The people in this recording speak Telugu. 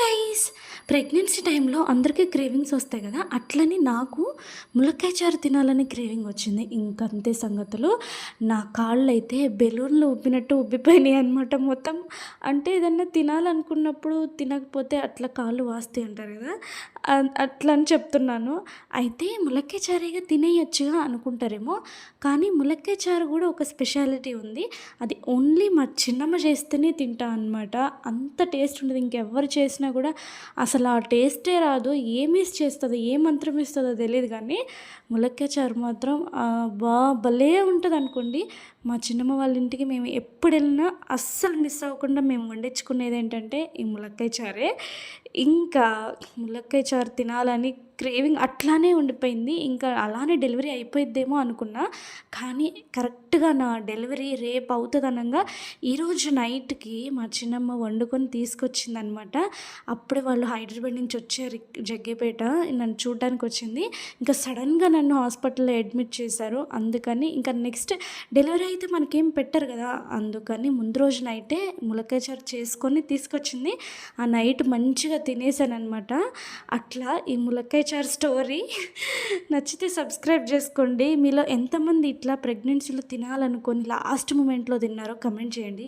గైస్, ప్రెగ్నెన్సీ టైంలో అందరికీ క్రేవింగ్స్ వస్తాయి కదా, అట్లని నాకు ములక్కాయ చారు తినాలని క్రేవింగ్ వచ్చింది. ఇంకంతే సంగతులు. నా కాళ్ళు అయితే బెలూన్లు ఉబ్బినట్టు ఉబ్బిపోయినాయి అనమాట మొత్తం. అంటే ఏదన్నా తినాలనుకున్నప్పుడు తినకపోతే అట్లా కాళ్ళు వాస్తాయి అంటారు కదా, అట్లా అని చెప్తున్నాను. అయితే ములక్కాయ చారేగా తినేయొచ్చుగా అనుకుంటారేమో, కానీ ములక్కాయ చారు కూడా ఒక స్పెషాలిటీ ఉంది. అది ఓన్లీ మా చిన్నమ్మ చేస్తేనే తింటా అనమాట. అంత టేస్ట్ ఉండదు, ఇంకెవ్వరు చేసినా కూడా అసలు ఆ టేస్టే రాదు. ఏమేసి చేస్తుందో, ఏ మంత్రం ఇస్తుందో తెలియదు, కానీ ములక్కాయ చారు మాత్రం భలే ఉంటుంది అనుకోండి. మా చిన్నమ్మ వాళ్ళ ఇంటికి మేము ఎప్పుడు వెళ్ళినా అస్సలు మిస్ అవ్వకుండా మేము వండించుకునేది ఏంటంటే ఈ ములక్కాయ చారే. ఇంకా ములక్కాయ చారు తినాలని క్రేవింగ్ అట్లానే ఉండిపోయింది. ఇంకా అలానే డెలివరీ అయిపోయిద్దేమో అనుకున్నా, కానీ కరెక్ట్గా నా డెలివరీ రేపు అవుతుంది అనగా ఈరోజు నైట్కి మా చిన్నమ్మ వండుకొని తీసుకొచ్చిందనమాట. అప్పుడే వాళ్ళు హైదరాబాద్ నుంచి వచ్చారు జగ్గేపేట, నన్ను చూడడానికి వచ్చింది. ఇంకా సడన్గా నన్ను హాస్పిటల్లో అడ్మిట్ చేశారు. అందుకని ఇంకా నెక్స్ట్ డెలివరీ అయితే మనకేం పెట్టరు కదా, అందుకని ముందు రోజు నైటే ములక్కాయ చారు చేసుకొని తీసుకొచ్చింది. ఆ నైట్ మంచిగా తినేసాను అనమాట. అట్లా ఈ ములక్కాయ చారు స్టోరీ. నచ్చితే సబ్స్క్రైబ్ చేసుకోండి. మీలో ఎంతమంది ఇట్లా ప్రెగ్నెన్సీలో తినాలనుకొని లాస్ట్ మూమెంట్లో తిన్నారో కమెంట్ చేయండి.